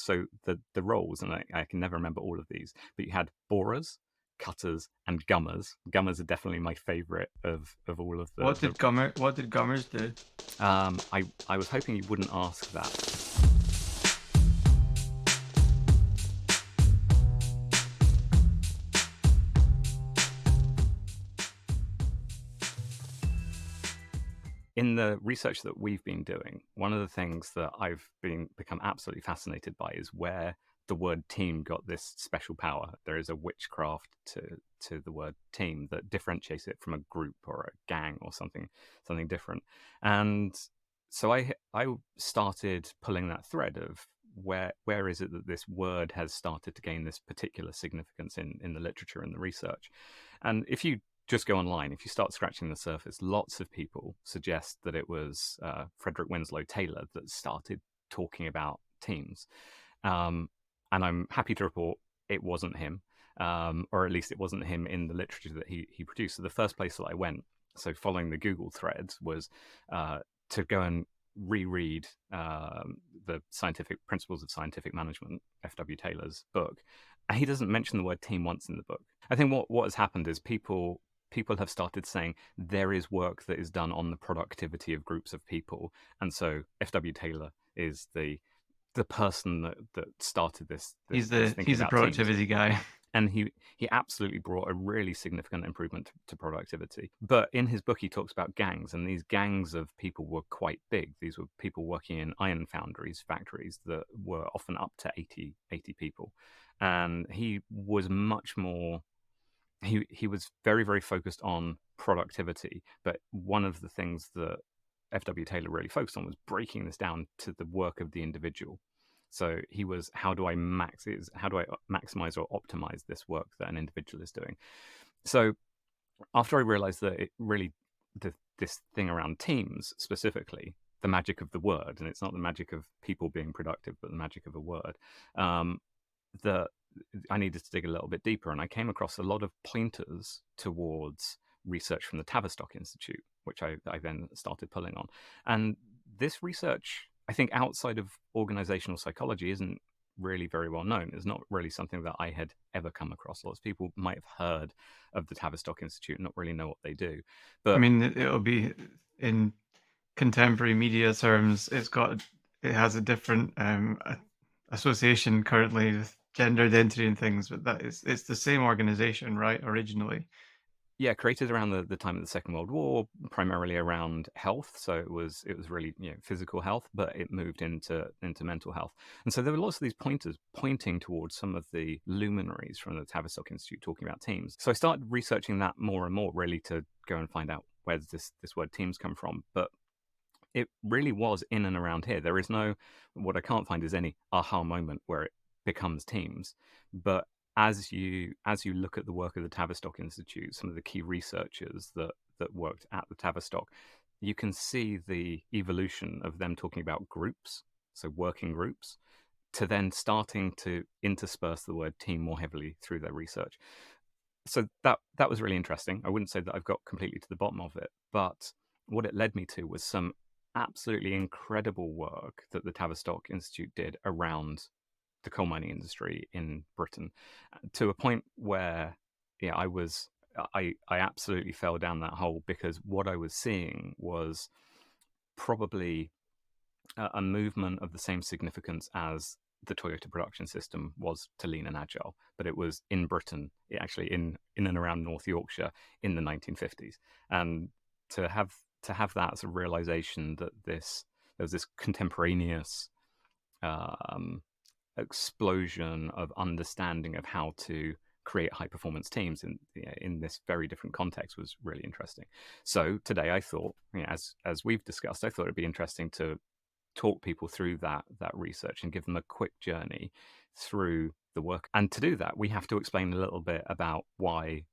So the roles, and I can never remember all of these, but you had borers, cutters, and gummers. Gummers are definitely my favourite of all of the. What did Gummers do? I was hoping you wouldn't ask that. In the research that we've been doing, one of the things that I've become absolutely fascinated by is where the word team got this special power. There is a witchcraft to the word team that differentiates it from a group or a gang or something different. And so I started pulling that thread of where is it that this word has started to gain this particular significance in the literature and the research. And if you just go online, if you start scratching the surface, lots of people suggest that it was Frederick Winslow Taylor that started talking about teams. And I'm happy to report it wasn't him, or at least it wasn't him in the literature that he produced. So the first place that I went, so following the Google threads, was to go and reread the Scientific Principles of Scientific Management, F.W. Taylor's book. And he doesn't mention the word team once in the book. I think what has happened is people have started saying there is work that is done on the productivity of groups of people, and so F.W. Taylor is the person that started this He's thinking the about teams. productivity guy. And he absolutely brought a really significant improvement to productivity. But in his book, he talks about gangs, and these gangs of people were quite big. These were people working in iron foundries, factories that were often up to 80 people. And he was much more he was very, very focused on productivity. But one of the things that F.W. Taylor really focused on was breaking this down to the work of the individual. So he was, how do I maximize or optimize this work that an individual is doing? So after I realized that it really, this thing around teams specifically, the magic of the word, and it's not the magic of people being productive, but the magic of a word, that I needed to dig a little bit deeper, and I came across a lot of pointers towards research from the Tavistock Institute, which I then started pulling on. And this research, I think, outside of organizational psychology, isn't really very well known. It's not really something that I had ever come across. Lots of people might have heard of the Tavistock Institute and not really know what they do. But I mean, it'll be in contemporary media terms. It has a different association currently with gender identity and things, but it's the same organization, right? Originally. yeah, created around the time of the Second World War, primarily around health. So it was really physical health, but it moved into mental health. And so there were lots of these pointers pointing towards some of the luminaries from the Tavistock Institute talking about teams. So I started researching that more and more, really, to go and find out where does this word teams come from. But it really was in and around here. There is no, what I can't find is any aha moment where it becomes teams. But as you look at the work of the Tavistock Institute, some of the key researchers that worked at the Tavistock, you can see the evolution of them talking about groups, so working groups, to then starting to intersperse the word team more heavily through their research. So that was really interesting. I wouldn't say that I've got completely to the bottom of it, but what it led me to was some absolutely incredible work that the Tavistock Institute did around the coal mining industry in Britain, to a point where I absolutely fell down that hole, because what I was seeing was probably a movement of the same significance as the Toyota production system was to lean and agile, but it was in Britain, actually in and around North Yorkshire in the 1950s. And to have that as a realization that there was this contemporaneous explosion of understanding of how to create high performance teams in this very different context was really interesting. So today I thought, as we've discussed, I thought it'd be interesting to talk people through that research and give them a quick journey through the work. And to do that, we have to explain a little bit about why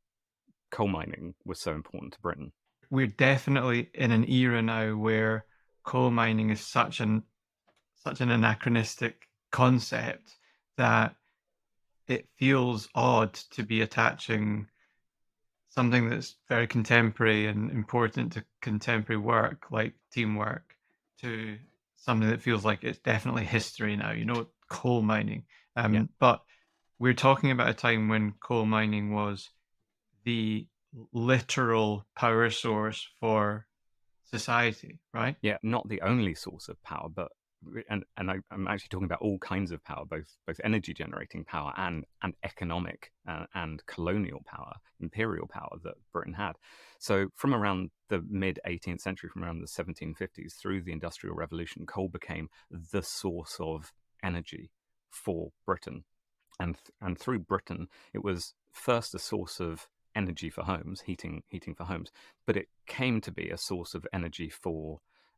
coal mining was so important to Britain. We're definitely in an era now where coal mining is such an anachronistic concept that it feels odd to be attaching something that's very contemporary and important to contemporary work, like teamwork, to something that feels like it's definitely history now. coal mining. Yeah. But we're talking about a time when coal mining was the literal power source for society, right? Yeah, not the only source of power, but I'm actually talking about all kinds of power, both energy generating power and economic and colonial power, imperial power that Britain had. So from around the mid 18th century, from around the 1750s through the Industrial Revolution, coal became the source of energy for Britain, and through Britain, it was first a source of energy for homes, heating for homes, but it came to be a source of energy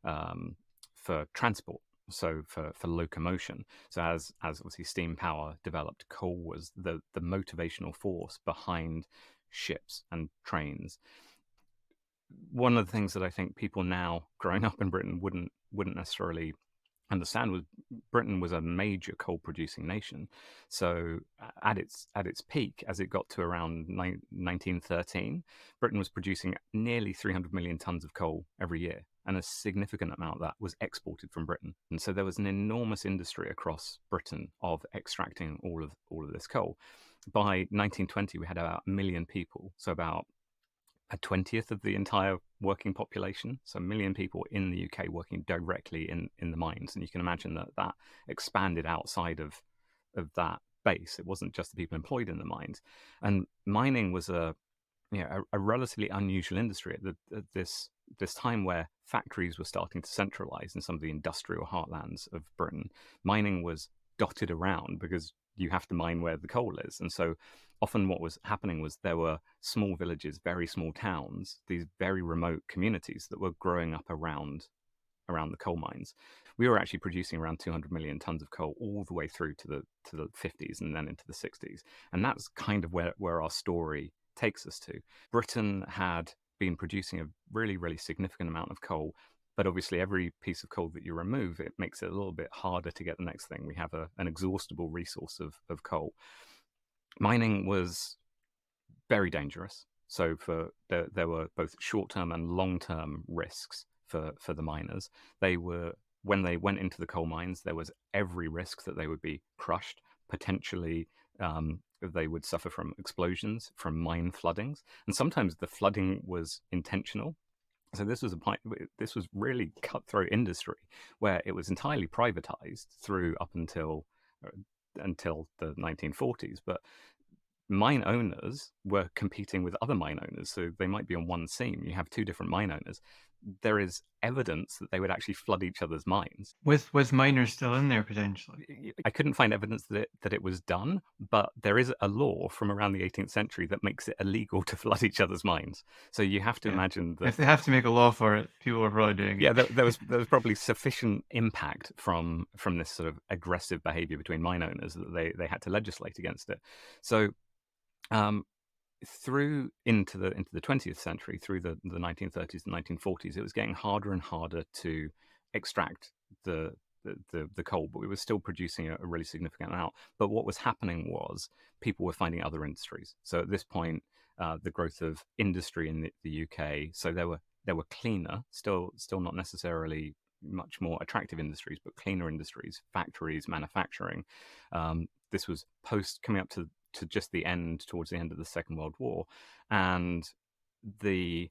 um, for transport, so for locomotion. So as obviously steam power developed, coal was the motivational force behind ships and trains. One of the things that I think people now growing up in Britain wouldn't necessarily understand was Britain was a major coal producing nation. So at its peak, as it got to around 1913, Britain was producing nearly 300 million tons of coal every year. And a significant amount of that was exported from Britain. And so there was an enormous industry across Britain of extracting all of this coal. By 1920, we had about a million people, so about a 20th of the entire working population, so a million people in the UK working directly in the mines. And you can imagine that that expanded outside of that base. It wasn't just the people employed in the mines. And mining was a relatively unusual industry at this time where factories were starting to centralize in some of the industrial heartlands of Britain. Mining was dotted around because you have to mine where the coal is. And so often what was happening was there were small villages, very small towns, these very remote communities that were growing up around the coal mines. We were actually producing around 200 million tons of coal all the way through to the 50s and then into the 60s. And that's kind of where our story takes us to. Britain had been producing a really, really significant amount of coal, but obviously every piece of coal that you remove, it makes it a little bit harder to get the next thing. We have an exhaustible resource of coal. Mining was very dangerous. So there were both short-term and long-term risks for the miners. They were when they went into the coal mines, there was every risk that they would be crushed, potentially they would suffer from explosions, from mine floodings, and sometimes the flooding was intentional. So this was really cutthroat industry where it was entirely privatized through up until the 1940s, but mine owners were competing with other mine owners. So they might be on one seam. You have two different mine owners. There is evidence that they would actually flood each other's mines. With miners still in there potentially. I couldn't find evidence that it was done, but there is a law from around the 18th century that makes it illegal to flood each other's mines. So you have to Yeah. imagine that If they have to make a law for it, people are probably doing yeah, it. there was probably sufficient impact from this sort of aggressive behavior between mine owners that they had to legislate against it. So um, through into the 20th century, through the 1930s and 1940s, it was getting harder and harder to extract the coal, but we were still producing a really significant amount. But what was happening was people were finding other industries. So at this point, the growth of industry in the UK, so there were cleaner, still not necessarily much more attractive industries, but cleaner industries, factories, manufacturing. This was coming up to just towards the end of the Second World War, and the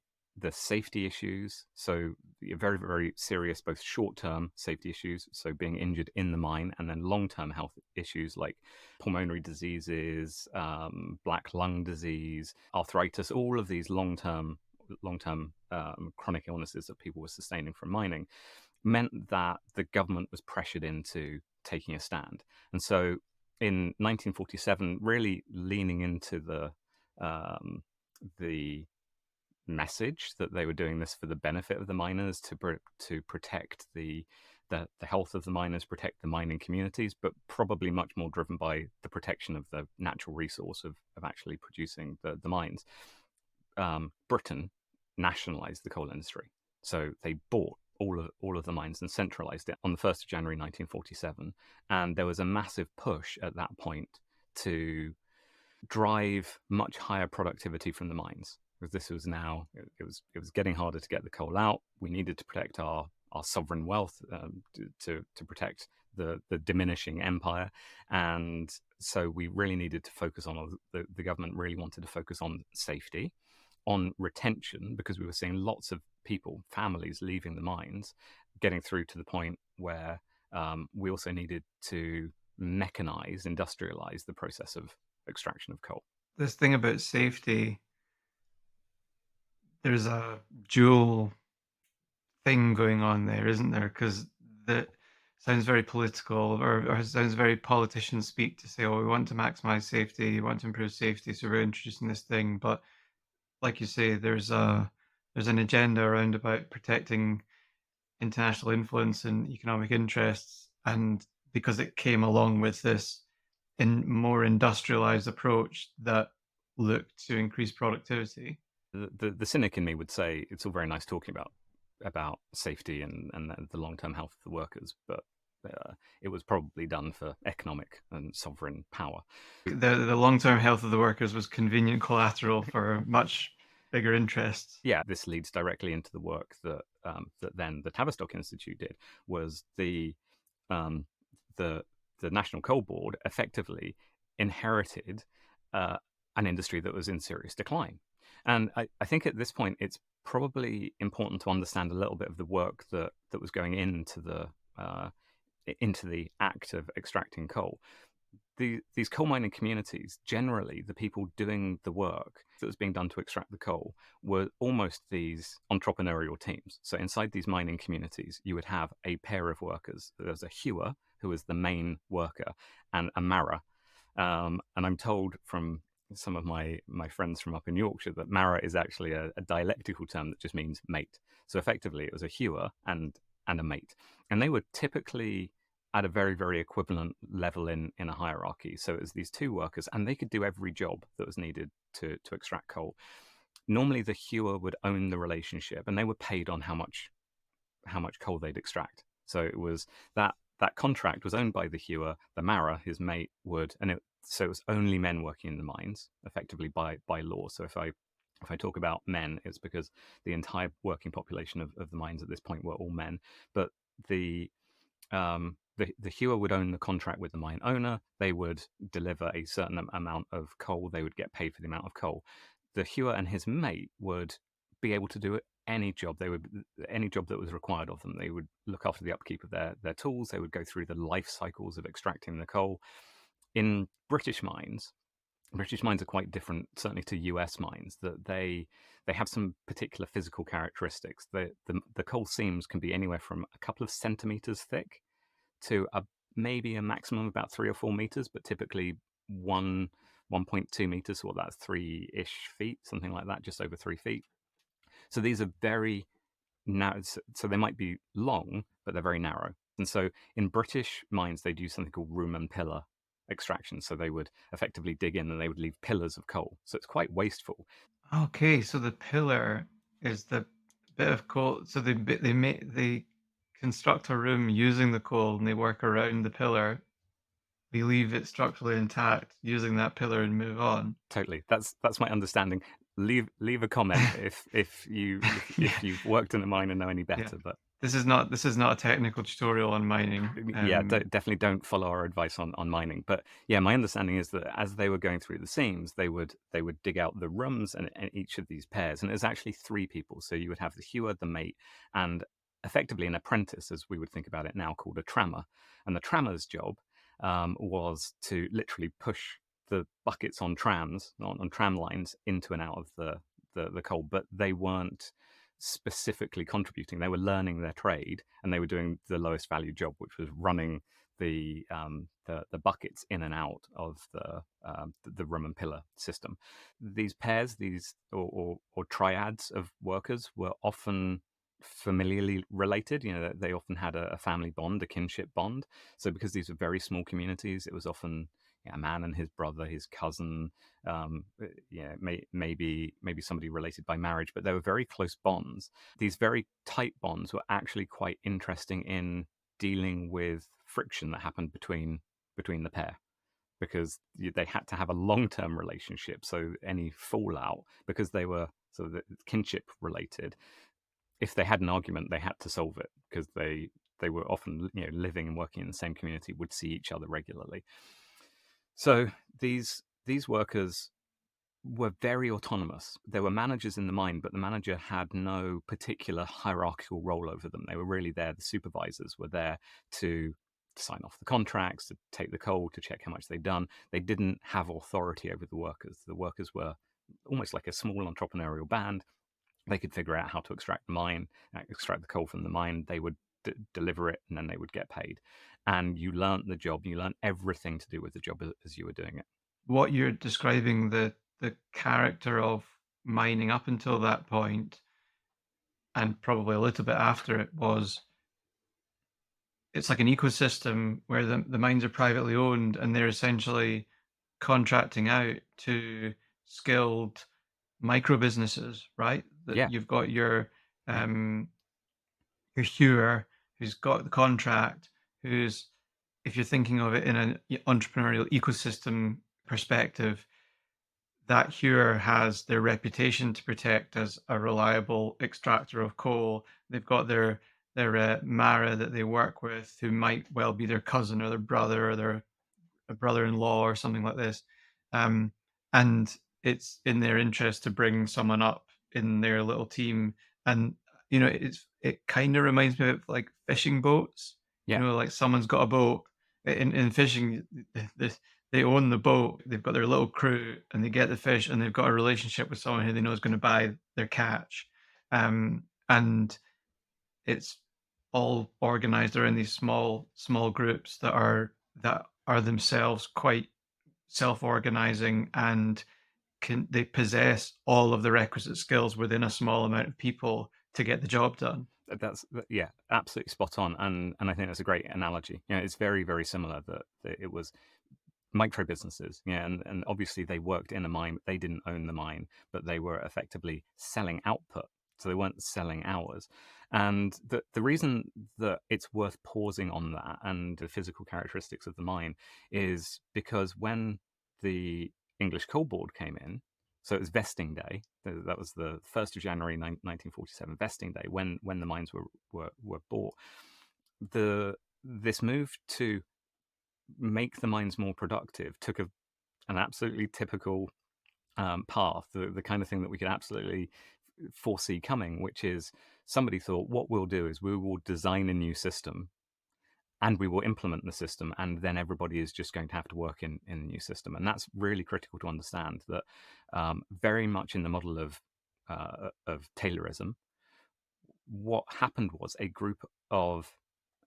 safety issues. So very, very serious, both short-term safety issues, so being injured in the mine, and then long-term health issues like pulmonary diseases, black lung disease, arthritis, all of these long-term chronic illnesses that people were sustaining from mining meant that the government was pressured into taking a stand. And so in 1947, really leaning into the message that they were doing this for the benefit of the miners, to protect the health of the miners, protect the mining communities, but probably much more driven by the protection of the natural resource of actually producing the mines. Britain nationalized the coal industry, so they bought all of the mines and centralized it on the 1st of January 1947, and there was a massive push at that point to drive much higher productivity from the mines, because this was now it was getting harder to get the coal out. We needed to protect our sovereign wealth, to protect the diminishing empire. And so we really needed to focus on, the government really wanted to focus on safety, on retention, because we were seeing lots of people, families leaving the mines, getting through to the point where we also needed to mechanize, industrialize the process of extraction of coal. This thing about safety, there's a dual thing going on there, isn't there? Because that sounds very political, or sounds very politician speak to say, "Oh, we want to maximize safety, we want to improve safety, so we're introducing this thing." But like you say, there's an agenda around about protecting international influence and economic interests, and because it came along with this more industrialized approach that looked to increase productivity. The cynic in me would say it's all very nice talking about safety and the long-term health of the workers, but it was probably done for economic and sovereign power. The long-term health of the workers was convenient collateral for much bigger interests. Yeah, this leads directly into the work that that then the Tavistock Institute did. Was um, the National Coal Board effectively inherited uh, an industry that was in serious decline. And I think at this point it's probably important to understand a little bit of the work that was going into the act of extracting coal. These coal mining communities, generally, the people doing the work that was being done to extract the coal were almost these entrepreneurial teams. So inside these mining communities, you would have a pair of workers. There's a hewer, who was the main worker, and a marrow. And I'm told from some of my friends from up in Yorkshire that marrow is actually a dialectical term that just means mate. So effectively, it was a hewer and a mate. And they were typically at a very, very equivalent level in a hierarchy. So it was these two workers, and they could do every job that was needed to extract coal. Normally, the hewer would own the relationship, and they were paid on how much coal they'd extract. So it was that contract was owned by the hewer. The marrow, his mate, would, so it was only men working in the mines, effectively by law. So if I talk about men, it's because the entire working population of the mines at this point were all men. But the hewer would own the contract with the mine owner. They would deliver a certain amount of coal. They would get paid for the amount of coal. The hewer and his mate would be able to do any job that was required of them. They would look after the upkeep of their tools. They would go through the life cycles of extracting the coal. In British mines are quite different, certainly to US mines, that they have some particular physical characteristics. The coal seams can be anywhere from a couple of centimeters thick to maybe a maximum of about 3 or 4 meters, but typically 1.2 meters, so that's 3-ish feet, something like that, just over 3 feet. So these are very narrow. So they might be long, but they're very narrow. And so in British mines, they do something called room and pillar extraction. So they would effectively dig in and they would leave pillars of coal. So it's quite wasteful. Okay, so the pillar is the bit of coal. So they construct a room using the coal and they work around the pillar. They leave it structurally intact using that pillar and move on. Totally. That's my understanding. Leave a comment if Yeah, you've worked in a mine and know any yeah. better. But This is not a technical tutorial on mining. yeah, definitely don't follow our advice on mining. But yeah, my understanding is that as they were going through the seams, they would dig out the rooms and each of these pairs, and it was actually 3 people. So you would have the hewer, the mate, and effectively an apprentice, as we would think about it now, called a trammer. And the trammer's job was to literally push the buckets on trams, on tram lines, into and out of the coal, but they weren't specifically contributing. They were learning their trade, and they were doing the lowest value job, which was running the buckets in and out of the room and pillar system. These pairs, or triads of workers, were often familiarly related. They often had a family bond, a kinship bond. So because these were very small communities, it was often a man and his brother, his cousin, maybe somebody related by marriage, but they were very close bonds. These very tight bonds were actually quite interesting in dealing with friction that happened between the pair, because they had to have a long-term relationship. So any fallout, because they were sort of kinship related, if they had an argument, they had to solve it, because they were often, living and working in the same community, would see each other regularly. So these workers were very autonomous. There were managers in the mine, but the manager had no particular hierarchical role over them. They were really there. The supervisors were there to sign off the contracts, to take the coal, to check how much they'd done. They didn't have authority over the workers. The workers were almost like a small entrepreneurial band. They could figure out how to extract the coal from the mine. They would deliver it, and then they would get paid. And you learnt the job. You learnt everything to do with the job as you were doing it. What you're describing, the character of mining up until that point, and probably a little bit after it, was it's like an ecosystem where the mines are privately owned and they're essentially contracting out to skilled micro businesses, right? That Yeah, you've got your hewer who's got the contract, who's, if you're thinking of it in an entrepreneurial ecosystem perspective, that hewer has their reputation to protect as a reliable extractor of coal. They've got their Mara that they work with, who might well be their cousin or their brother or their a brother-in-law or something like this. Um, and it's in their interest to bring someone up in their little team. And it kind of reminds me of like fishing boats. yeah. Like someone's got a boat. In fishing, they own the boat. They've got their little crew, and they get the fish, and they've got a relationship with someone who they know is going to buy their catch. And it's all organized around these small groups that are themselves quite self-organizing, and they possess all of the requisite skills within a small amount of people to get the job done. That's yeah, absolutely spot on, and I think that's a great analogy. It's very, very similar that it was micro businesses, yeah, and obviously they worked in a mine, but they didn't own the mine, but they were effectively selling output, so they weren't selling hours. And the reason that it's worth pausing on that and the physical characteristics of the mine is because when the English Coal Board came in, so it was vesting day. That was the 1st of January 1947, vesting day, when the mines were bought. This move to make the mines more productive took an absolutely typical path, the kind of thing that we could absolutely foresee coming, which is somebody thought, what we'll do is we will design a new system and we will implement the system, and then everybody is just going to have to work in the new system. And that's really critical to understand, that very much in the model of Taylorism, what happened was a group of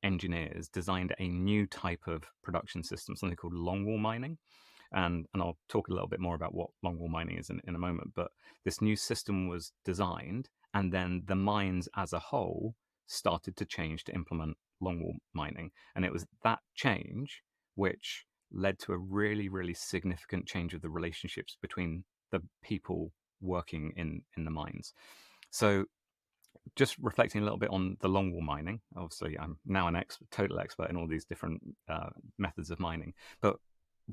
engineers designed a new type of production system, something called longwall mining. And I'll talk a little bit more about what longwall mining is in a moment. But this new system was designed, and then the mines as a whole started to change to implement longwall mining. And it was that change which led to a really, really significant change of the relationships between the people working in the mines. So just reflecting a little bit on the longwall mining. Obviously, I'm now total expert in all these different methods of mining, but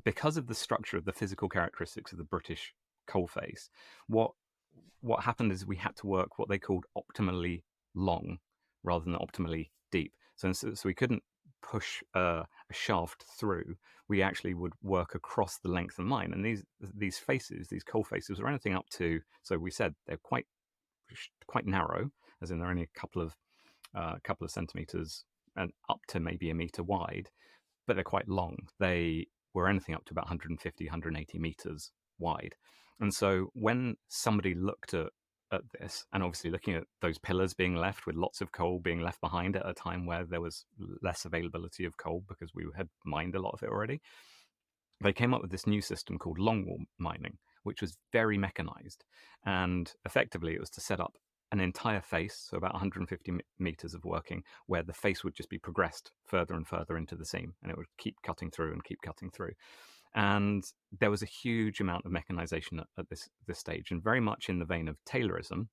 because of the structure of the physical characteristics of the British coalface, what happened is we had to work what they called optimally long rather than optimally deep. So we couldn't push a shaft through. We actually would work across the length of the mine, and these coal faces, were anything up to. So we said they're quite narrow, as in they're only a couple of centimeters and up to maybe a meter wide, but they're quite long. They were anything up to about 150, 180 meters wide. And so when somebody looked at this, and obviously looking at those pillars being left with lots of coal being left behind at a time where there was less availability of coal because we had mined a lot of it already, they came up with this new system called longwall mining, which was very mechanized. And effectively, it was to set up an entire face, so about 150 meters of working, where the face would just be progressed further and further into the seam, and it would keep cutting through and keep cutting through. And there was a huge amount of mechanization at this stage, and very much in the vein of Taylorism.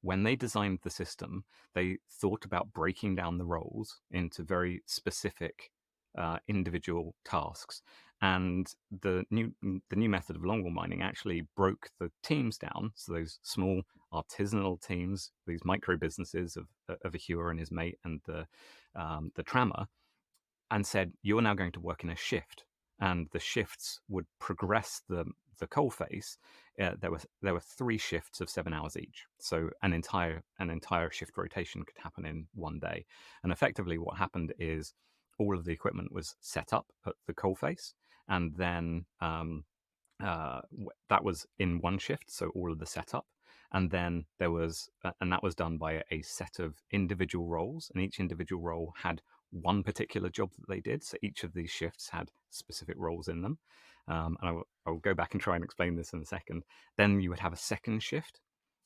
When they designed the system, they thought about breaking down the roles into very specific individual tasks. And the new method of longwall mining actually broke the teams down. So those small artisanal teams, these micro businesses of a hewer and his mate and the trammer, and said, you're now going to work in a shift. And the shifts would progress the coal face. There were 3 shifts of 7 hours each, so an entire shift rotation could happen in one day. And effectively, what happened is all of the equipment was set up at the coal face, and then that was in one shift, so all of the setup. And then there was, and that was done by a set of individual roles, and each individual role had one particular job that they did. So each of these shifts had specific roles in them. And I'll go back and try and explain this in a second. Then you would have a second shift,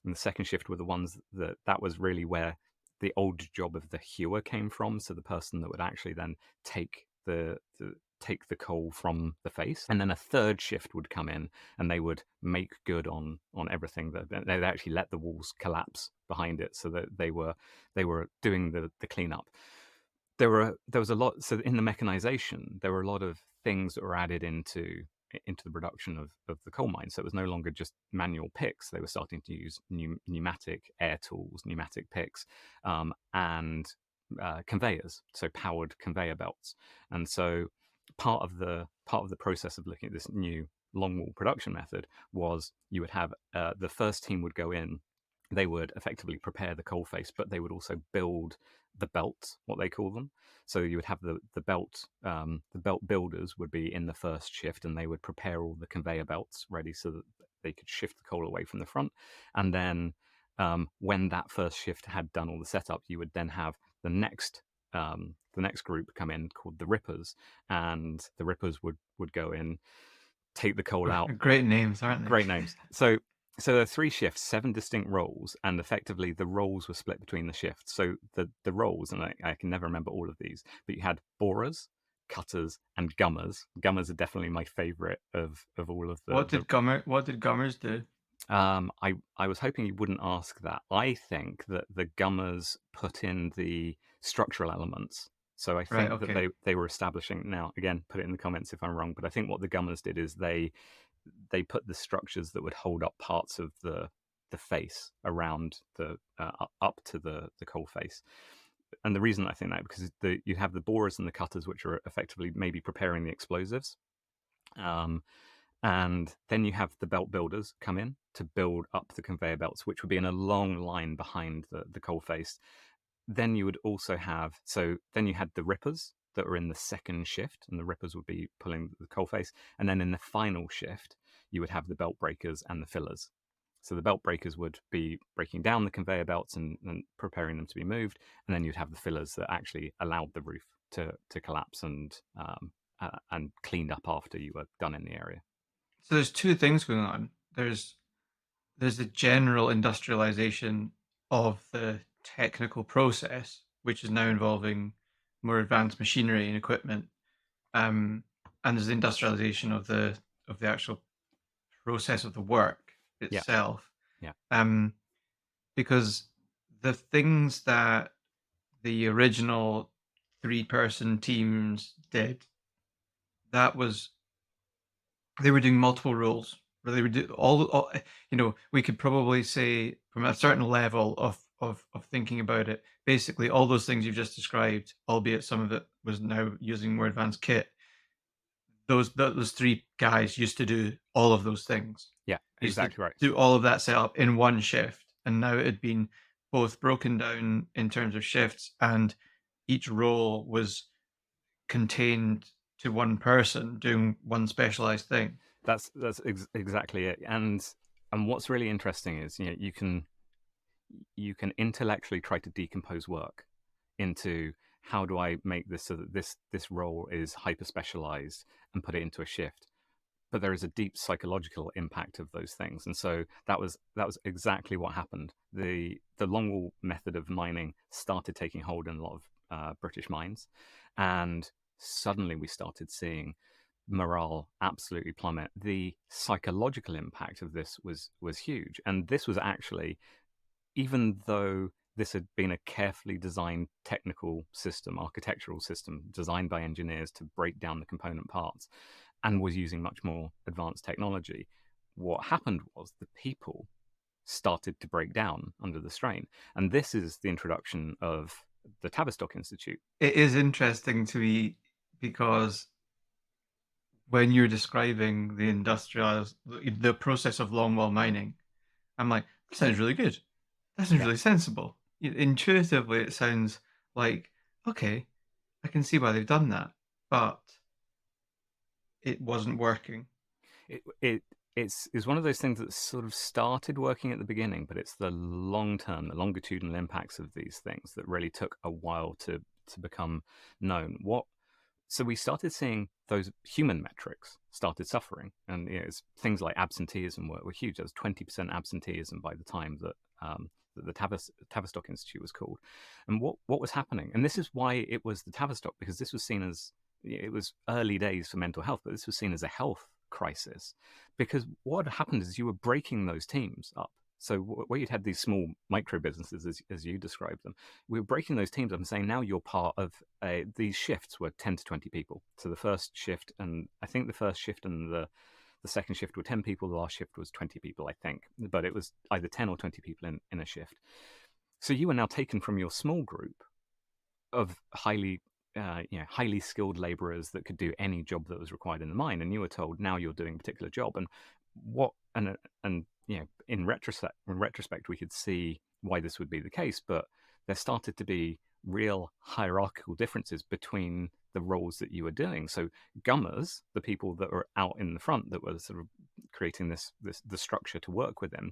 and the second shift were the ones that was really where the old job of the hewer came from. So the person that would actually then take take the coal from the face. And then a third shift would come in, and they would make good on everything. That they'd actually let the walls collapse behind it, so that they were doing the cleanup. There was a lot. So in the mechanization, there were a lot of things that were added into the production of the coal mine. So it was no longer just manual picks. They were starting to use pneumatic air tools, pneumatic picks, and conveyors, so powered conveyor belts. And so part of the process of looking at this new longwall production method was you would have the first team would go in. They would effectively prepare the coal face, but they would also build the belts, what they call them. So you would have the belt builders would be in the first shift, and they would prepare all the conveyor belts ready so that they could shift the coal away from the front. And then when that first shift had done all the setup, you would then have the next group come in called the rippers, and the rippers would go in, take the coal out. Great names, aren't they? Great names. So there are 3 shifts, 7 distinct roles, and effectively the roles were split between the shifts. So the roles, and I can never remember all of these, but you had borers, cutters, and gummers. Gummers are definitely my favourite of all of What did gummers do? I was hoping you wouldn't ask that. I think that the gummers put in the structural elements. So I Right, think that okay. they were establishing. Now, again, put it in the comments if I'm wrong, but I think what the gummers did is they put the structures that would hold up parts of the face around the up to the coal face. And the reason I think that because you have the borers and the cutters, which are effectively maybe preparing the explosives. And then you have the belt builders come in to build up the conveyor belts, which would be in a long line behind the coal face. Then you would also have, then you had the rippers that were in the second shift, and the rippers would be pulling the coal face. And then in the final shift, you would have the belt breakers and the fillers. So the belt breakers would be breaking down the conveyor belts and preparing them to be moved. And then you'd have the fillers that actually allowed the roof to collapse and cleaned up after you were done in the area. So there's 2 things going on. There's the general industrialization of the technical process, which is now involving more advanced machinery and equipment. And there's the industrialization of the actual process of the work Yeah. itself. Yeah. Because the things that the original 3-person teams did, that was they were doing multiple roles. Where they would do all, we could probably say from a certain level of thinking about it, basically all those things you've just described, albeit some of it was now using more advanced kit. Those 3 guys used to do all of those things. Yeah, Used to exactly right. do all of that setup in one shift, and now it had been both broken down in terms of shifts, and each role was contained to one person doing one specialized thing. That's exactly it. And what's really interesting is you can intellectually try to decompose work into how do I make this so that this role is hyper specialized and put it into a shift. But there is a deep psychological impact of those things, and so that was exactly what happened. The longwall method of mining started taking hold in a lot of British mines, and suddenly we started seeing morale absolutely plummet. The psychological impact of this was huge, and this was actually, even though this had been a carefully designed technical system, architectural system designed by engineers to break down the component parts, and was using much more advanced technology. What happened was the people started to break down under the strain. And this is the introduction of the Tavistock Institute. It is interesting to me because when you're describing the process of longwall mining, I'm like, that sounds really good. That sounds Yeah. really sensible. Intuitively, it sounds like, okay, I can see why they've done that, but it wasn't working. It's one of those things that sort of started working at the beginning, but it's the long term, the longitudinal impacts of these things that really took a while to become known. So we started seeing those human metrics started suffering, and it's things like absenteeism were huge. There was 20% absenteeism by the time that the Tavistock Institute was called. And what was happening? And this is why it was the Tavistock, because this was seen as, it was early days for mental health, but this was seen as a health crisis, because what happened is you were breaking those teams up. So where you'd had these small micro businesses, as you described them, we were breaking those teams up and saying, now you're part of these shifts were 10 to 20 people. So the first shift, and I think the first shift and the second shift were 10 people, the last shift was 20 people, I think. But it was either 10 or 20 people in a shift. So you were now taken from your small group of highly skilled laborers that could do any job that was required in the mine, and you were told now you're doing a particular job. And what and in retrospect we could see why this would be the case, but there started to be real hierarchical differences between the roles that you were doing. So gummers, the people that were out in the front that were sort of creating the structure to work within,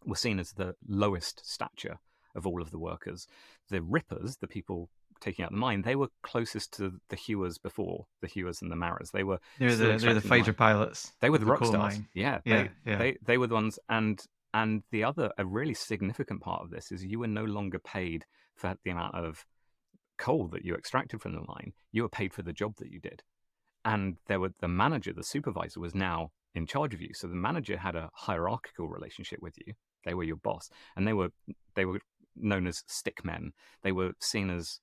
were seen as the lowest stature of all of the workers. The rippers, the people taking out the mine, they were closest to the hewers before, the hewers and the marrers. They were still They're the extracting the fighter mine. pilots They were of the the rock coal stars. mine. Yeah, Yeah, yeah. they were the ones. And the other, a really significant part of this is you were no longer paid for the amount of coal that you extracted from the mine. You were paid for the job that you did. And the manager, the supervisor, was now in charge of you. So the manager had a hierarchical relationship with you. They were your boss, and they were known as stick men. They were seen as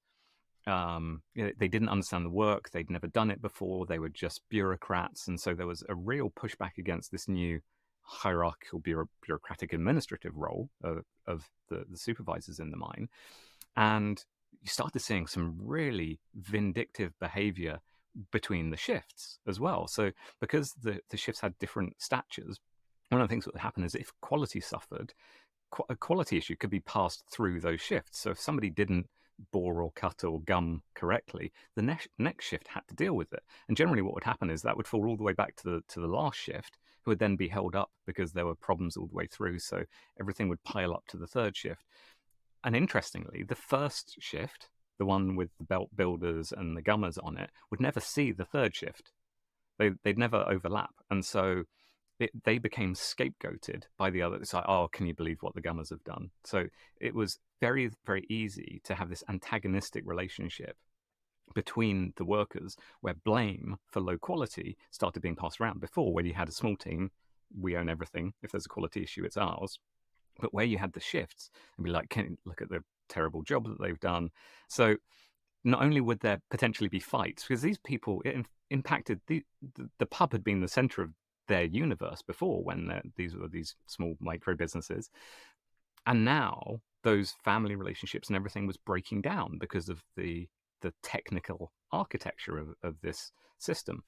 they didn't understand the work. They'd never done it before. They were just bureaucrats, and so there was a real pushback against this new hierarchical bureaucratic administrative role of the supervisors in the mine. And you started seeing some really vindictive behavior between the shifts as well. So because the shifts had different statures, one of the things that would happen is if quality suffered, a quality issue could be passed through those shifts. So if somebody didn't bore or cut or gum correctly, the next shift had to deal with it. And generally what would happen is that would fall all the way back to the last shift, who would then be held up because there were problems all the way through. So everything would pile up to the third shift. And interestingly, the first shift, the one with the belt builders and the gummers on it, would never see the third shift. They'd never overlap. And so they became scapegoated by the others. It's like, oh, can you believe what the gummers have done? So it was very, very easy to have this antagonistic relationship between the workers where blame for low quality started being passed around. Before, when you had a small team, we own everything. If there's a quality issue, it's ours. But where you had the shifts, and be like, can you look at the terrible job that they've done? So not only would there potentially be fights, because these people, it impacted the pub had been the center of their universe before, when these were these small micro businesses, and now those family relationships and everything was breaking down because of the technical architecture of this system.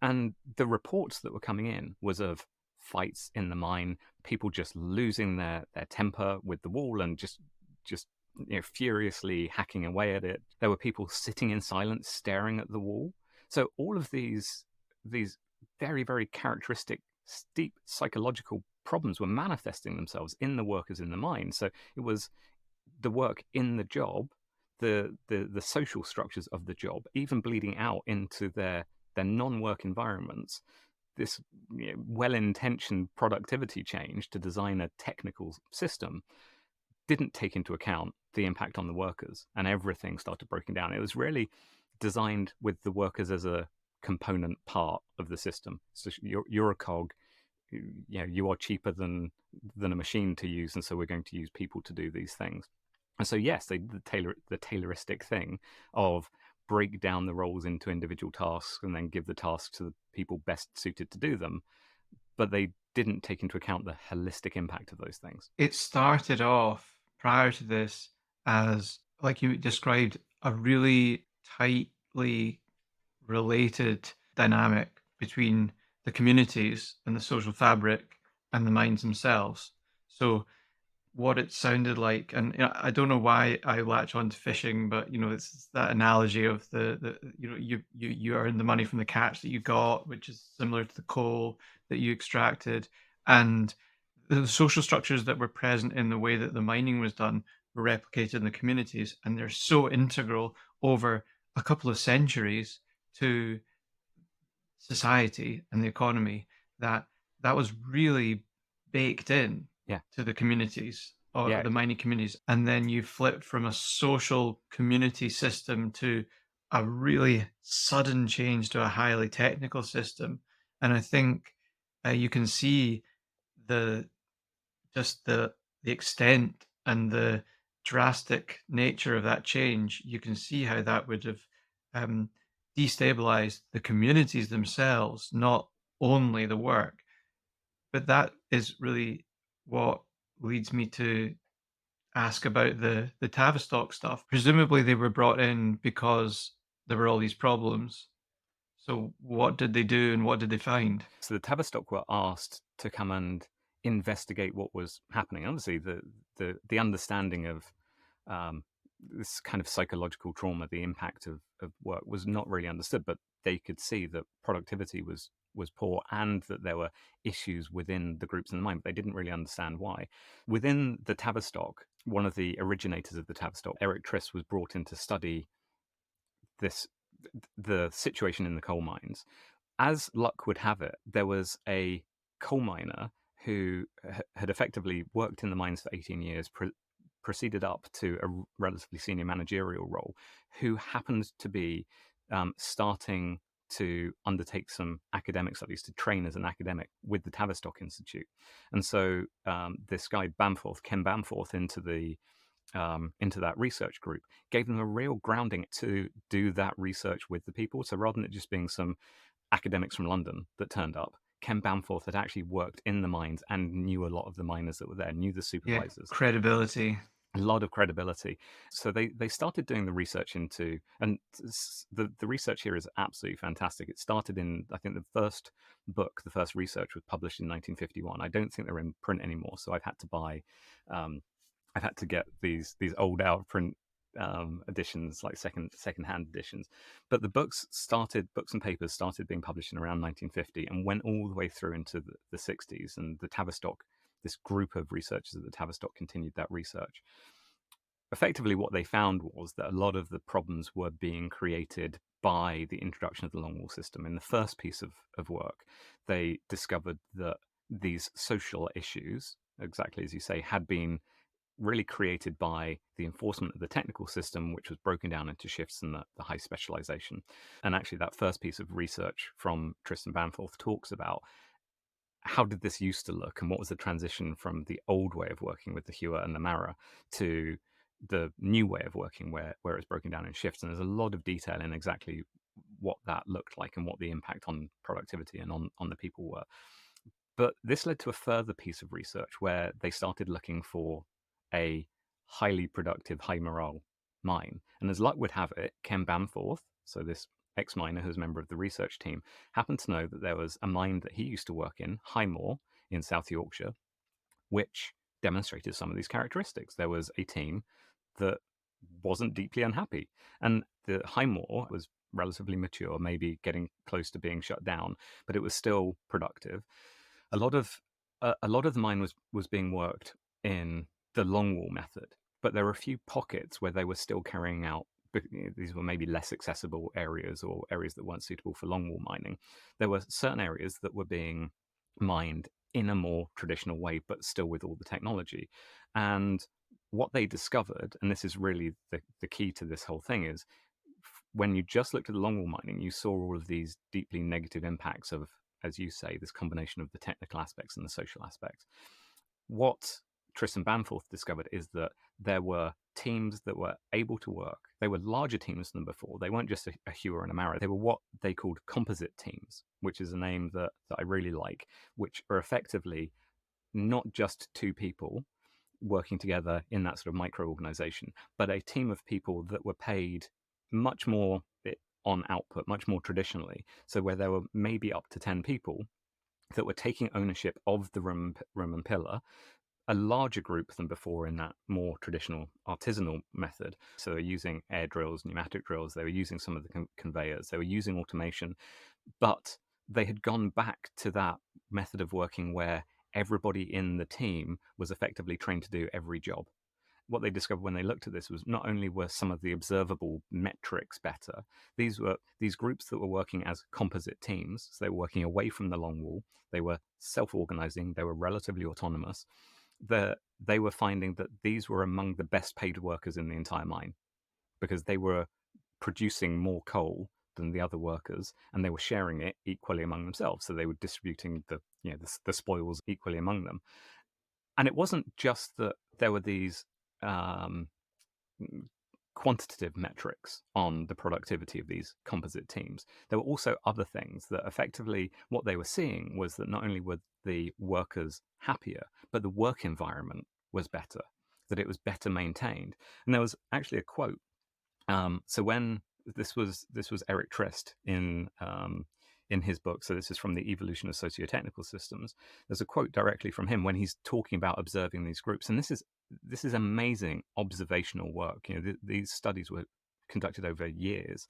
And the reports that were coming in was of fights in the mine, people just losing their temper with the wall and just furiously hacking away at it. There were people sitting in silence staring at the wall. So all of these very, very characteristic steep psychological problems were manifesting themselves in the workers in the mine. So it was the work in the job, the social structures of the job, even bleeding out into their non-work environments. This well-intentioned productivity change to design a technical system didn't take into account the impact on the workers, and everything started breaking down. It was really designed with the workers as a component part of the system. So you're a cog. You are cheaper than a machine to use, and so we're going to use people to do these things. And so yes, they did the Tayloristic thing of break down the roles into individual tasks and then give the tasks to the people best suited to do them, but they didn't take into account the holistic impact of those things. It started off prior to this as, like you described, a really tightly related dynamic between the communities and the social fabric and the mines themselves. So what it sounded like, and I don't know why I latch on to fishing, but it's that analogy of the you earn the money from the catch that you got, which is similar to the coal that you extracted, and the social structures that were present in the way that the mining was done were replicated in the communities, and they're so integral over a couple of centuries to society and the economy that that was really baked in Yeah. to the communities or Yeah. the mining communities. And then you flip from a social community system to a really sudden change to a highly technical system. And I think you can see the just the extent and the drastic nature of that change. You can see how that would have um, destabilized the communities themselves, not only the work. But that is really what leads me to ask about the Tavistock stuff. Presumably, they were brought in because there were all these problems. So, what did they do and what did they find? So the Tavistock were asked to come and investigate what was happening. Obviously, the understanding of this kind of psychological trauma, the impact of work, was not really understood, but they could see that productivity was poor and that there were issues within the groups in the mine, but they didn't really understand why. Within the Tavistock, one of the originators of the Tavistock, Eric Trist, was brought in to study this the situation in the coal mines. As luck would have it, there was a coal miner who had effectively worked in the mines for 18 years, proceeded up to a relatively senior managerial role, who happened to be starting to undertake some academic studies to train as an academic with the Tavistock Institute. And so this guy Bamforth, Ken Bamforth, into that research group, gave them a real grounding to do that research with the people. So rather than it just being some academics from London that turned up, Ken Bamforth had actually worked in the mines and knew a lot of the miners that were there, knew the Yeah, supervisors, credibility. a lot of credibility. So they started doing the research into, and the research here is absolutely fantastic. It started in, I think the first book, the first research was published in 1951. I don't think they're in print anymore, so I've had to buy, I've had to get these old out of print editions, like second-hand editions. But the books and papers started being published in around 1950 and went all the way through into the 60s. And the Tavistock, this group of researchers at the Tavistock, continued that research. Effectively, what they found was that a lot of the problems were being created by the introduction of the Longwall system. In the first piece of work, they discovered that these social issues, exactly as you say, had been really created by the enforcement of the technical system, which was broken down into shifts and the high specialization. And actually, that first piece of research from Tristan Bamforth talks about how did this used to look and what was the transition from the old way of working with the Hewer and the Mara to the new way of working where it's broken down in shifts. And there's a lot of detail in exactly what that looked like and what the impact on productivity and on the people were. But this led to a further piece of research where they started looking for a highly productive, high morale mine. And as luck would have it, Ken Bamforth, so this ex-miner who's a member of the research team, happened to know that there was a mine that he used to work in, Highmore, in South Yorkshire, which demonstrated some of these characteristics. There was a team that wasn't deeply unhappy. And the Highmore was relatively mature, maybe getting close to being shut down, but it was still productive. A lot of the mine was being worked in the Longwall method, but there were a few pockets where they were still carrying out. These were maybe less accessible areas or areas that weren't suitable for longwall mining. There were certain areas that were being mined in a more traditional way, but still with all the technology. And what they discovered, and this is really the key to this whole thing, is when you just looked at the longwall mining, you saw all of these deeply negative impacts of, as you say, this combination of the technical aspects and the social aspects. What Tristan Bamforth discovered is that there were teams that were able to work. They were larger teams than before. They weren't just a Hua and a Mara. They were what they called composite teams, which is a name that I really like, which are effectively not just two people working together in that sort of micro organization, but a team of people that were paid much more on output, much more traditionally. So where there were maybe up to 10 people that were taking ownership of the room and pillar, a larger group than before in that more traditional artisanal method. So they're using air drills, pneumatic drills, they were using some of the conveyors, they were using automation, but they had gone back to that method of working where everybody in the team was effectively trained to do every job. What they discovered when they looked at this was not only were some of the observable metrics better, these were these groups that were working as composite teams. So they were working away from the Longwall. They were self-organizing. They were relatively autonomous. They were finding that these were among the best paid workers in the entire mine because they were producing more coal than the other workers, and they were sharing it equally among themselves. So they were distributing the spoils equally among them. And it wasn't just that there were these um, quantitative metrics on the productivity of these composite teams. There were also other things that effectively what they were seeing was that not only were the workers happier, but the work environment was better, that it was better maintained. And there was actually a quote. So when this was Eric Trist in his book. So this is from the Evolution of Socio-technical Systems. There's a quote directly from him when he's talking about observing these groups, and this is amazing observational work. These studies were conducted over years.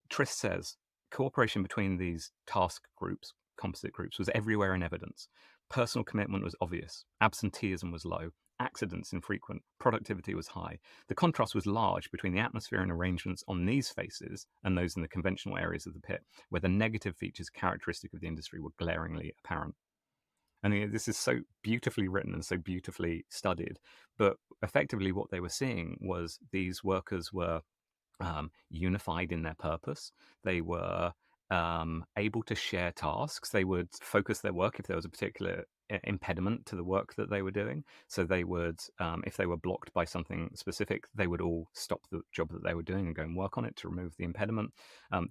Trist says cooperation between these task groups, composite groups, was everywhere in evidence. Personal commitment was obvious. Absenteeism was low. Accidents infrequent. Productivity was high. The contrast was large between the atmosphere and arrangements on these faces and those in the conventional areas of the pit, where the negative features characteristic of the industry were glaringly apparent. And this is so beautifully written and so beautifully studied. But effectively, what they were seeing was these workers were unified in their purpose. They were able to share tasks. They would focus their work if there was a particular impediment to the work that they were doing. So they would, if they were blocked by something specific, they would all stop the job that they were doing and go and work on it to remove the impediment.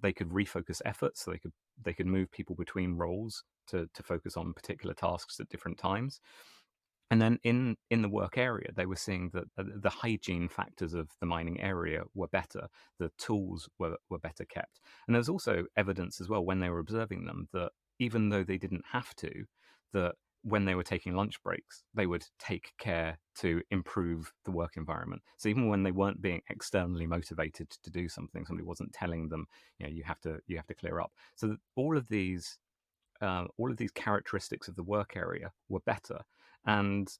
They could refocus efforts, so they could move people between roles to focus on particular tasks at different times. And then in the work area, they were seeing that the hygiene factors of the mining area were better. The tools were better kept. And there was also evidence as well when they were observing them that even though they didn't have to, that when they were taking lunch breaks, they would take care to improve the work environment. So even when they weren't being externally motivated to do something, somebody wasn't telling them, you have to clear up. So all of these characteristics of the work area were better. And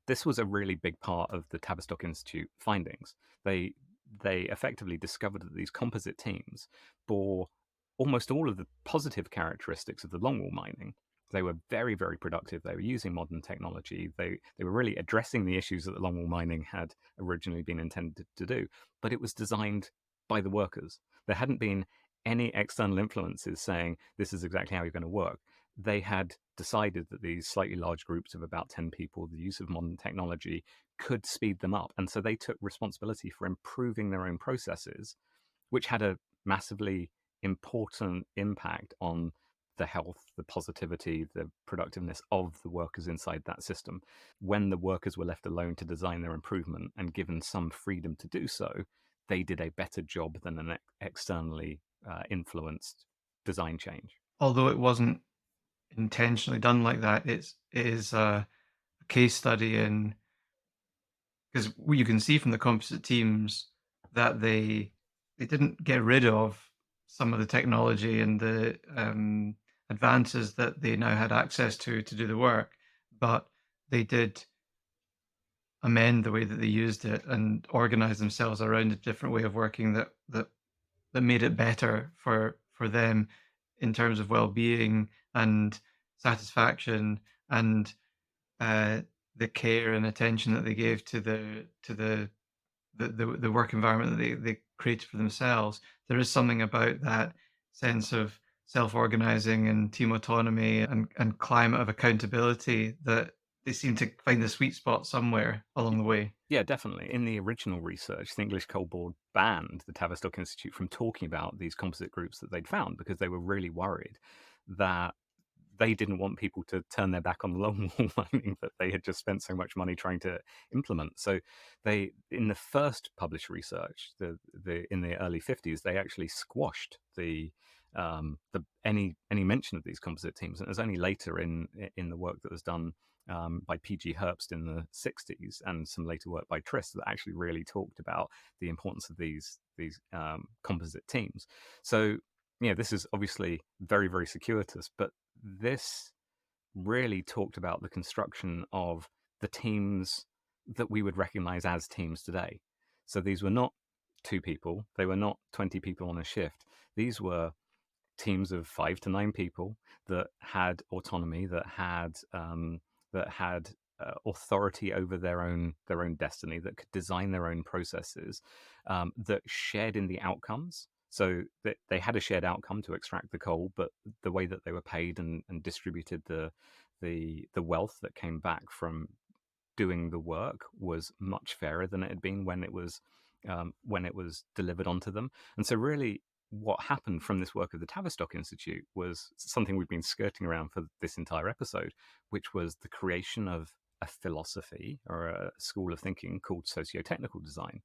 this was a really big part of the Tavistock Institute findings. They effectively discovered that these composite teams bore almost all of the positive characteristics of the longwall mining. They were very, very productive. They were using modern technology. They were really addressing the issues that the longwall mining had originally been intended to do. But it was designed by the workers. There hadn't been any external influences saying this is exactly how you're going to work. They had decided that these slightly large groups of about 10 people, the use of modern technology could speed them up. And so they took responsibility for improving their own processes, which had a massively important impact on the health, the positivity, the productiveness of the workers inside that system. When the workers were left alone to design their improvement and given some freedom to do so, they did a better job than an externally influenced design change. Although it wasn't intentionally done like that, it is a case study in, because you can see from the composite teams that they didn't get rid of some of the technology and the advances that they now had access to do the work, but they did amend the way that they used it and organize themselves around a different way of working that made it better for them in terms of well-being and satisfaction and uh, the care and attention that they gave to the work environment that they created for themselves. There is something about that sense of self-organizing and team autonomy and climate of accountability that they seem to find the sweet spot somewhere along the way. Yeah, definitely. In the original research, the English Cold Board banned the Tavistock Institute from talking about these composite groups that they'd found because they were really worried that they didn't want people to turn their back on the Longwall mining that they had just spent so much money trying to implement. So they, in the first published research, in the early 50s, they actually squashed any mention of these composite teams. And it was only later in the work that was done by P.G. Herbst in the 60s and some later work by Trist that actually really talked about the importance of these composite teams. So yeah, this is obviously very, very circuitous, but this really talked about the construction of the teams that we would recognize as teams today. So these were not two people, they were not 20 people on a shift. These were teams of 5 to 9 people that had autonomy, that had authority over their own destiny, that could design their own processes, that shared in the outcomes. So they had a shared outcome to extract the coal, but the way that they were paid and distributed the wealth that came back from doing the work was much fairer than it had been when it was delivered onto them. And so, really, what happened from this work of the Tavistock Institute was something we've been skirting around for this entire episode, which was the creation of a philosophy or a school of thinking called socio-technical design,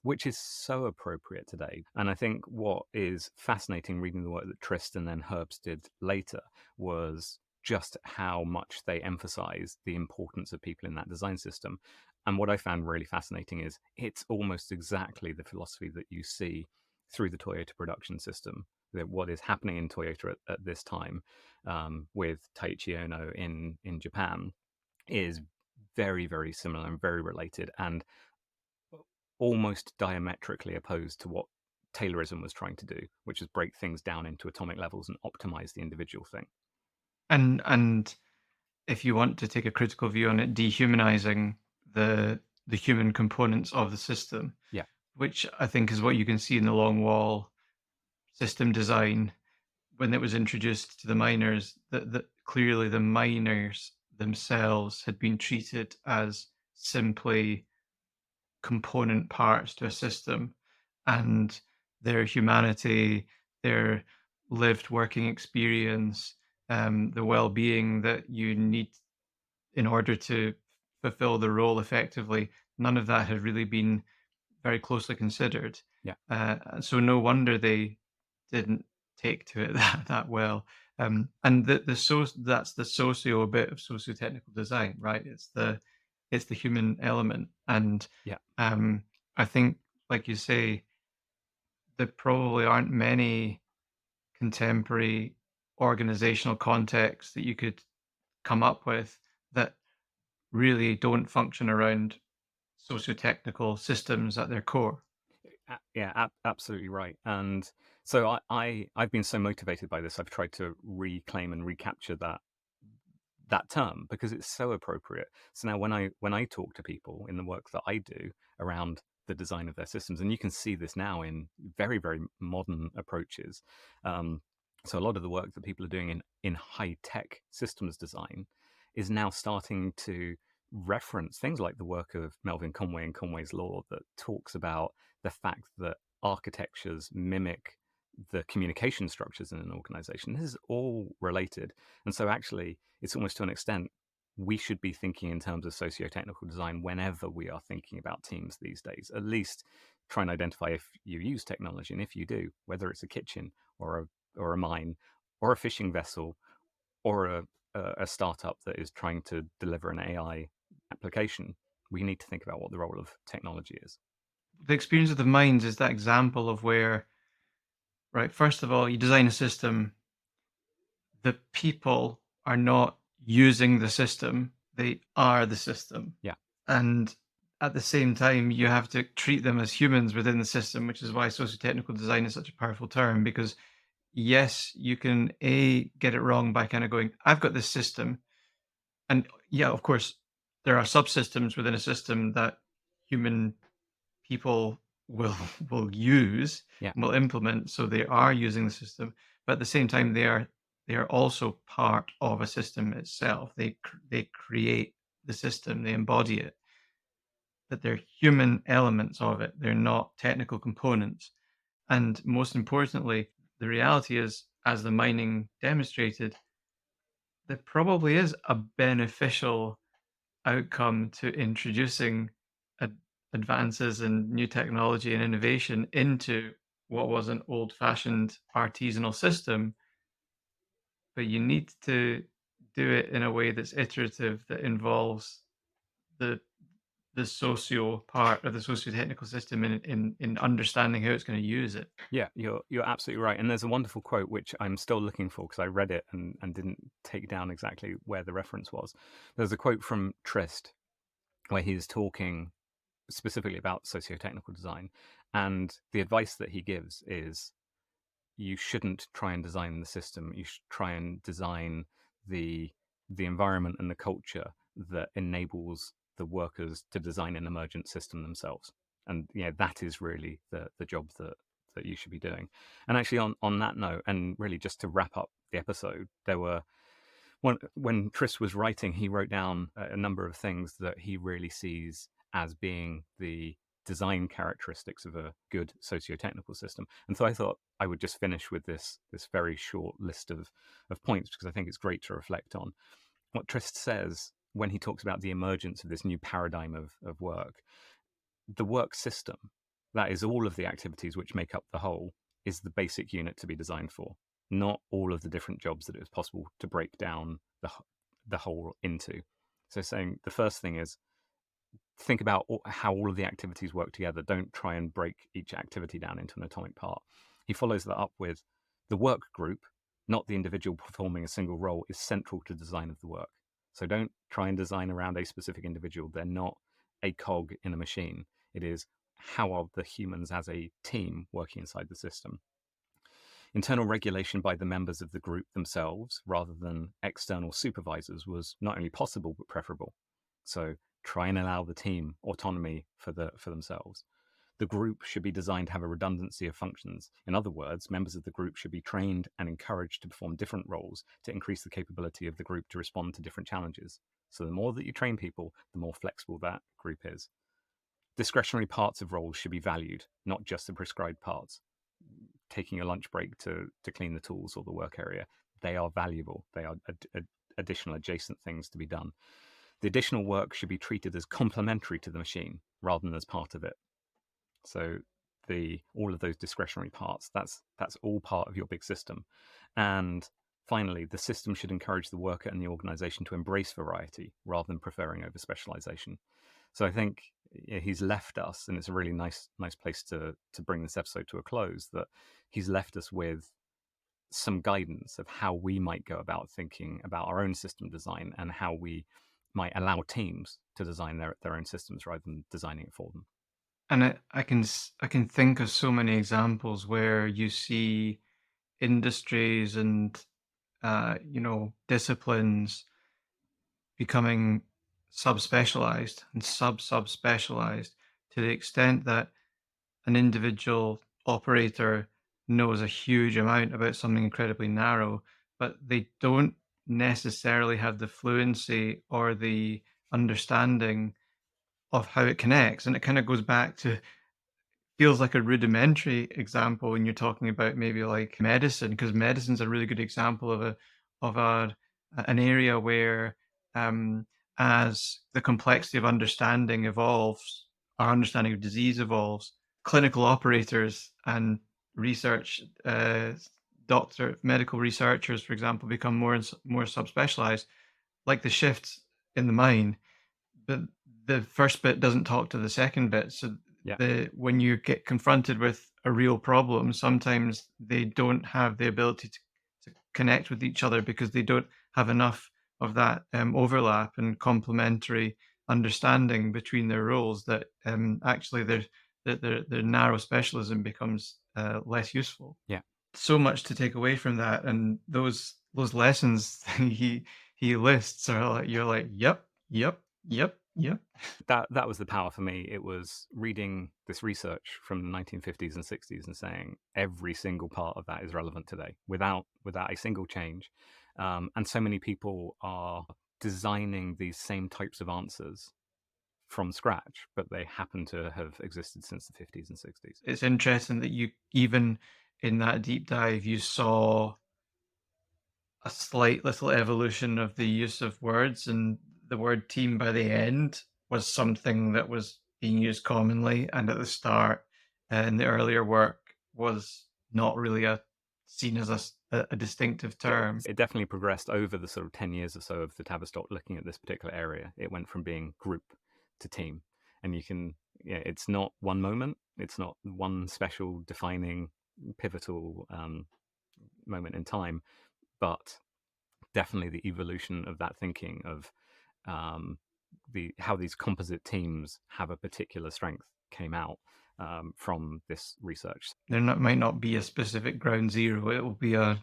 which is so appropriate today. And I think what is fascinating reading the work that Trist and then Herbst did later was just how much they emphasize the importance of people in that design system. And what I found really fascinating is it's almost exactly the philosophy that you see through the Toyota production system. That what is happening in Toyota at this time with Taiichi Ohno in Japan is very, very similar and very related, and almost diametrically opposed to what Taylorism was trying to do, which is break things down into atomic levels and optimize the individual thing. And if you want to take a critical view on it, dehumanizing the human components of the system, Yeah, which I think is what you can see in the Longwall system design when it was introduced to the miners. That clearly the miners themselves had been treated as simply component parts to a system, and their humanity, their lived working experience, the well-being that you need in order to fulfill the role effectively, none of that had really been very closely considered. yeah, And so no wonder they didn't take to it that well. And that's the socio bit of socio-technical design, right? It's the human element, and yeah. um, I think, like you say, there probably aren't many contemporary organizational contexts that you could come up with that really don't function around socio-technical systems at their core. Yeah, absolutely right. And so I've been so motivated by this. I've tried to reclaim and recapture that term because it's so appropriate. So now when I talk to people in the work that I do around the design of their systems, and you can see this now in very, very modern approaches. Um, so a lot of the work that people are doing in high tech systems design is now starting to reference things like the work of Melvin Conway and Conway's Law that talks about the fact that architectures mimic the communication structures in an organization. This is all related. And so actually, it's almost to an extent, we should be thinking in terms of socio-technical design whenever we are thinking about teams these days. At least try and identify if you use technology, and if you do, whether it's a kitchen or a mine or a fishing vessel or a startup that is trying to deliver an AI application, we need to think about what the role of technology is. The experience of the minds is that example of where, right, first of all, you design a system, the people are not using the system, they are the system. Yeah, And at the same time, you have to treat them as humans within the system, which is why socio-technical design is such a powerful term. Because yes, you can get it wrong by kind of going, I've got this system, and yeah, of course, there are subsystems within a system that human people will will use yeah, and will implement, so they are using the system, but at the same time they are also part of a system itself. They create the system, they embody it, that they're human elements of it. They're not technical components. And most importantly, the reality is, as the mining demonstrated, there probably is a beneficial outcome to introducing ad- advances in new technology and innovation into what was an old fashioned artisanal system, but you need to do it in a way that's iterative, that involves the the socio part of the socio-technical system in understanding how it's going to use it. Yeah, you're absolutely right. And there's a wonderful quote which I'm still looking for because I read it and didn't take down exactly where the reference was. There's a quote from Trist where he's talking specifically about socio-technical design, and the advice that he gives is you shouldn't try and design the system. You should try and design the the environment and the culture that enables the workers to design an emergent system themselves. And that is really the job that you should be doing. And actually, on that note, and really just to wrap up the episode, there were when Chris was writing, he wrote down a number of things that he really sees as being the design characteristics of a good socio-technical system. And so I thought I would just finish with this very short list of points because I think it's great to reflect on. What Trist says when he talks about the emergence of this new paradigm of work, the work system, that is all of the activities which make up the whole, is the basic unit to be designed for, not all of the different jobs that it is possible to break down the whole into. So saying the first thing is think about how all of the activities work together. Don't try and break each activity down into an atomic part. He follows that up with the work group, not the individual performing a single role, is central to design of the work. So don't try and design around a specific individual. They're not a cog in a machine. It is how are the humans as a team working inside the system. Internal regulation by the members of the group themselves rather than external supervisors was not only possible but preferable. So try and allow the team autonomy for themselves. The group should be designed to have a redundancy of functions. In other words, members of the group should be trained and encouraged to perform different roles to increase the capability of the group to respond to different challenges. So the more that you train people, the more flexible that group is. Discretionary parts of roles should be valued, not just the prescribed parts. Taking a lunch break to clean the tools or the work area, they are valuable. They are additional adjacent things to be done. The additional work should be treated as complementary to the machine rather than as part of it. So the all of those discretionary parts, that's all part of your big system. And finally, the system should encourage the worker and the organization to embrace variety rather than preferring over specialization. So I think he's left us, and it's a really nice place to bring this episode to a close, that he's left us with some guidance of how we might go about thinking about our own system design and how we might allow teams to design their own systems rather than designing it for them. And I can think of so many examples where you see industries and disciplines becoming subspecialized and subspecialized to the extent that an individual operator knows a huge amount about something incredibly narrow, but they don't necessarily have the fluency or the understanding of how it connects. And it kind of goes back to feels like a rudimentary example when you're talking about maybe like medicine, because medicine's a really good example of an area where as the complexity of understanding evolves, our understanding of disease evolves, clinical operators and research medical researchers, for example, become more subspecialized, like the shifts in the mine, but the first bit doesn't talk to the second bit. So Yeah. the when you get confronted with a real problem, sometimes they don't have the ability to connect with each other because they don't have enough of that overlap and complementary understanding between their roles, that actually their narrow specialism becomes less useful. Yeah. So much to take away from that, and those lessons he lists are like, you're like, yep, yep, yep, yep. That was the power for me. It was reading this research from the 1950s and 60s and saying every single part of that is relevant today without a single change. And so many people are designing these same types of answers from scratch, but they happen to have existed since the 50s and 60s. It's interesting that you, even in that deep dive, you saw a slight little evolution of the use of words, and the word team by the end was something that was being used commonly, and at the start, in the earlier work, was not really seen as a distinctive Yeah, term. it definitely progressed over the sort of 10 years or so of the Tavistock looking at this particular area. It went from being group to team. And you can, yeah, it's not one moment, it's not one special defining pivotal moment in time, but definitely the evolution of that thinking of um, how these composite teams have a particular strength came out from this research. Might not be a specific ground zero. It will be a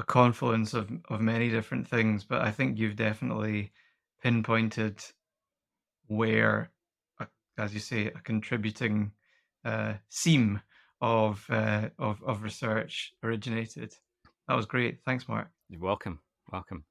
confluence of many different things, but I think you've definitely pinpointed where, a, as you say, a contributing seam of research originated. That was great. Thanks, Mark. You're welcome. Welcome.